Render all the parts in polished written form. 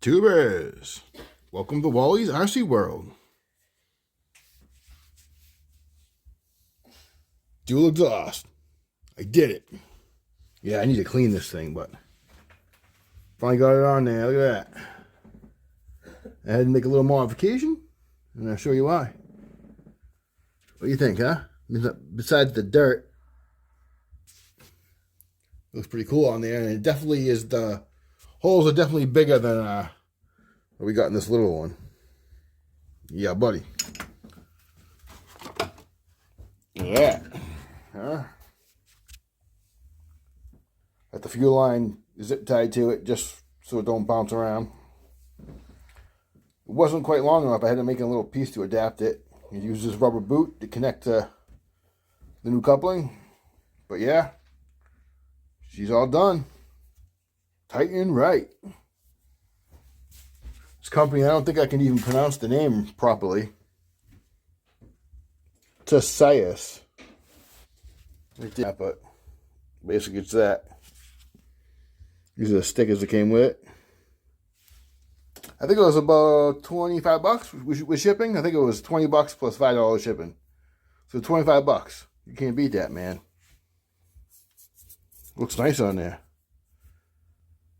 YouTubers, welcome to Wally's RC World. Dual exhaust. I did it. Yeah, I need to clean this thing, but finally got it on there. Look at that. I had to make a little modification, and I'll show you why. What do you think, huh? Besides the dirt, it looks pretty cool on there, and it definitely is. The holes are definitely bigger than what we got in this little one. Yeah, buddy. Look at that. Huh? Got the fuel line zip tied to it just so it don't bounce around. It wasn't quite long enough. I had to make a little piece to adapt it. I used this rubber boot to connect to the new coupling. But yeah, she's all done. Tight and right. This company, I don't think I can even pronounce the name properly. Tasias. But basically it's that. These are the stickers that came with it. I think it was about 25 bucks with shipping. I think it was 20 bucks plus $5 shipping. So 25 bucks. You can't beat that, man. Looks nice on there.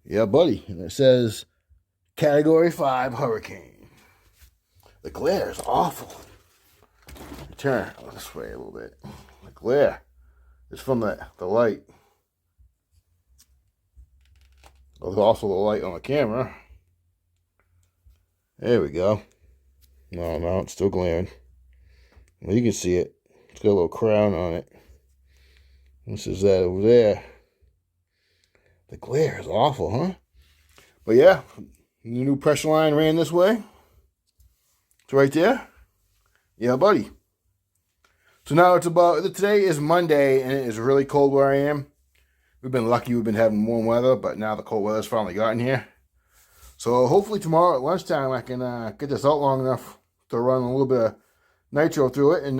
Yeah, buddy. And it says Category 5 Hurricane. The glare is awful. Turn this way a little bit. The glare is from the light. There's also the light on the camera. There we go. No, it's still glaring. Well, you can see it. It's got a little crown on it. This is that over there. The glare is awful, huh? But yeah, the new pressure line ran this way. It's right there. Yeah, buddy. So now it's about, today is Monday, and it is really cold where I am. We've been lucky, we've been having warm weather, but now the cold weather's finally gotten here. So hopefully tomorrow at lunchtime I can get this out long enough to run a little bit of nitro through it and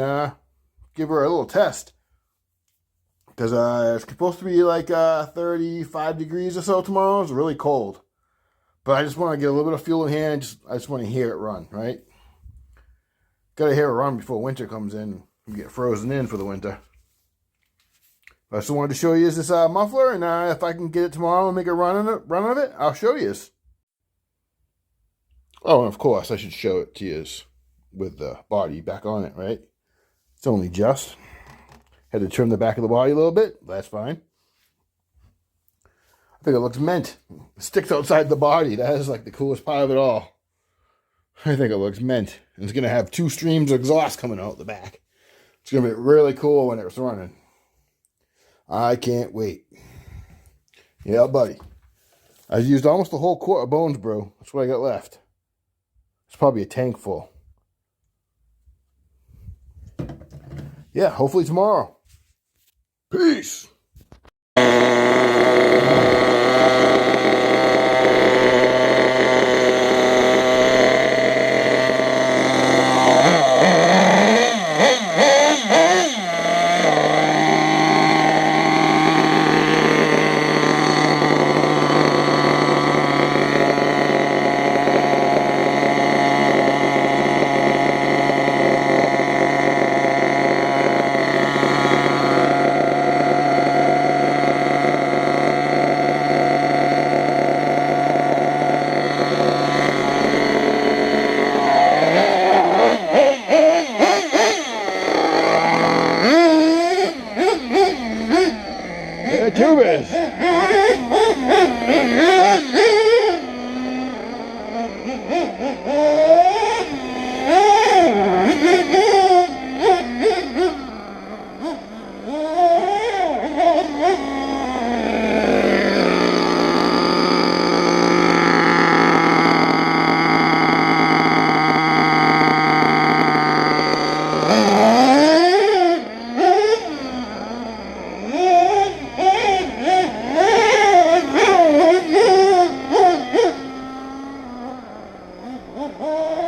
give her a little test. Because it's supposed to be like 35 degrees or so tomorrow. It's really cold. But I just want to get a little bit of fuel in hand. I just want to hear it run, right? Got to hear it run before winter comes in. We get frozen in for the winter. I just wanted to show you this muffler, and if I can get it tomorrow and make a run of it, I'll show you. Oh, and of course, I should show it to you with the body back on it, right? It's only just. Had to trim the back of the body a little bit. That's fine. I think it looks mint. It sticks outside the body. That is like the coolest part of it all. I think it looks mint. And it's going to have 2 streams of exhaust coming out the back. It's going to be really cool when it's running. I can't wait. Yeah, buddy. I used almost the whole quart of bones, bro. That's what I got left. It's probably a tank full. Yeah, hopefully tomorrow. Peace. YouTubers. Oh,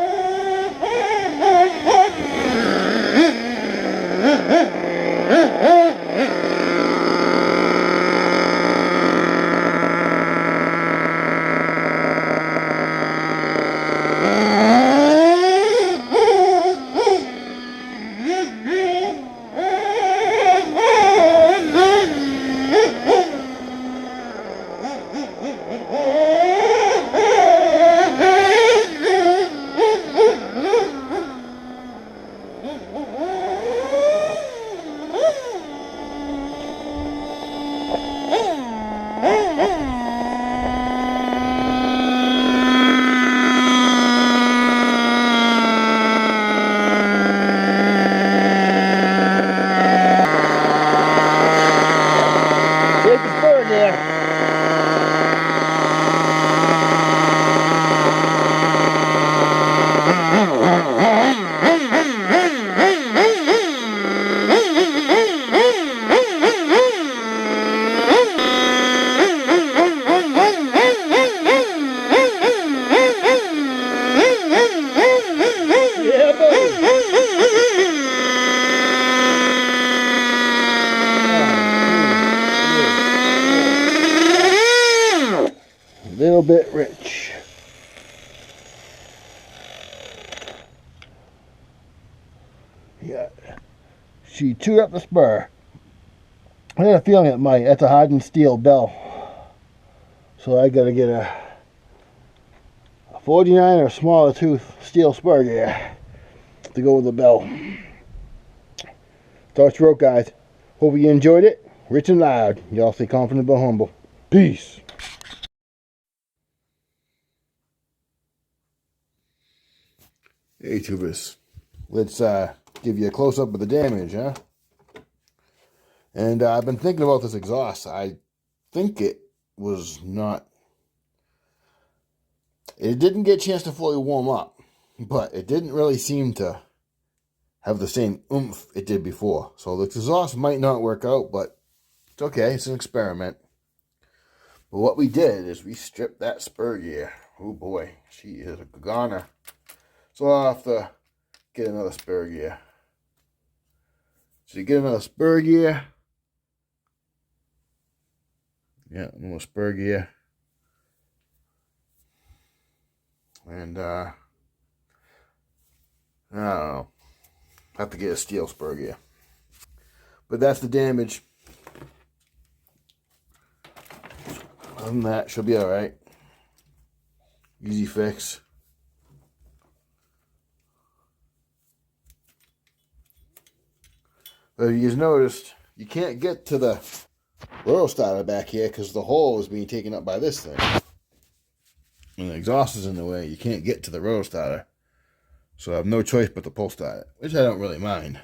Little bit rich. Yeah, she chewed up the spur. I had a feeling it might. That's a hardened steel bell, so I gotta get a 49 or smaller tooth steel spur gear to go with the bell. Torch rope, guys. Hope you enjoyed it. Rich and loud. Y'all stay confident but humble. Peace. Hey tubers, let's give you a close-up of the damage, huh? And I've been thinking about this exhaust. I think it was not... It didn't get a chance to fully warm up, but it didn't really seem to have the same oomph it did before. So the exhaust might not work out, but it's okay. It's an experiment. But what we did is we stripped that spur gear. Oh boy, she is a goner. So I'll have to get another spur gear. So you get another spur gear. Yeah, another spur gear. And I don't know. Have to get a steel spur gear. But that's the damage. Other than that, she'll be alright. Easy fix. But if you've noticed, you can't get to the rotor starter back here because the hole is being taken up by this thing. When the exhaust is in the way, you can't get to the rotor starter. So I have no choice but to pull start it, which I don't really mind.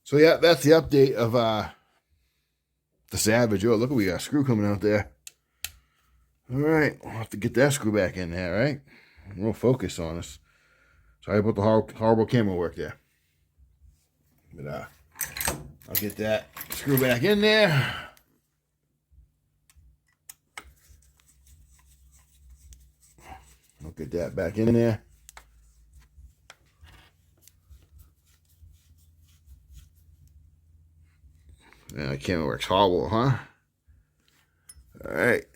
So yeah, that's the update of the Savage. Oh, look, we got a screw coming out there. Alright, we'll have to get that screw back in there, right? We'll focus on us. Sorry about the horrible camera work there. But I'll get that screw back in there. I'll get that back in there. Yeah, the camera works horrible, huh? Alright.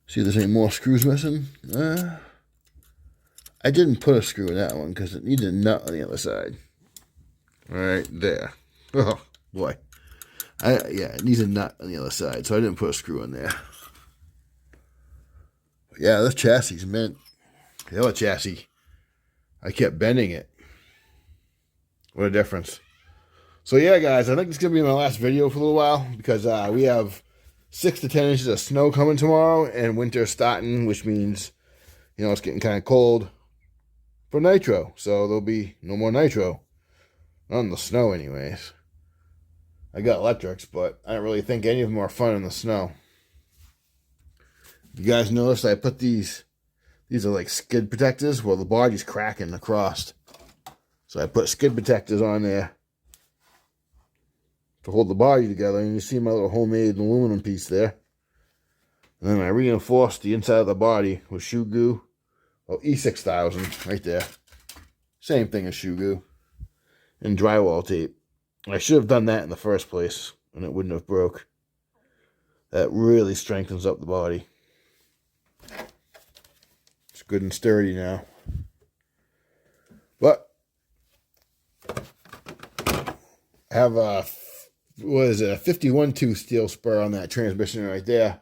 See if there's any more screws missing. I didn't put a screw in that one because it needed a nut on the other side. Right there. Oh, boy. Yeah, it needs a nut on the other side, so I didn't put a screw in there. But yeah, this chassis is mint. The other chassis, I kept bending it. What a difference. So yeah, guys, I think it's going to be my last video for a little while because we have 6 to 10 inches of snow coming tomorrow and winter starting, which means, you know, it's getting kind of cold for nitro. So there'll be no more nitro. Not in the snow anyways. I got electrics, but I don't really think any of them are fun in the snow. You guys noticed I put these are like skid protectors. Well, the body's cracking across. So I put skid protectors on there to hold the body together. And you see my little homemade aluminum piece there. And then I reinforced the inside of the body with shoe goo. Oh, E6000 right there. Same thing as shoe goo. And drywall tape. I should have done that in the first place, and it wouldn't have broke. That really strengthens up the body. It's good and sturdy now. But I have what is it, a 51 tooth steel spur on that transmission right there.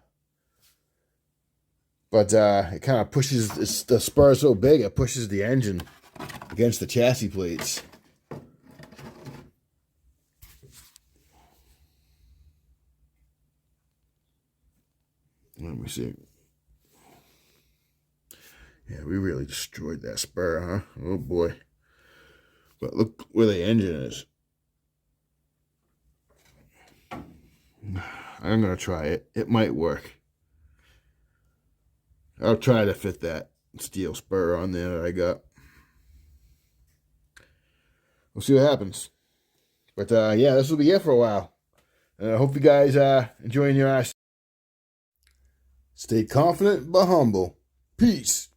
But it kind of pushes, the spur is so big, it pushes the engine against the chassis plates. Let me see. Yeah, we really destroyed that spur, huh? Oh boy. But look where the engine is. I'm going to try it. It might work. I'll try to fit that steel spur on there that I got. We'll see what happens. But yeah, this will be it for a while. I hope you guys enjoying your eyes. Stay confident but humble. Peace.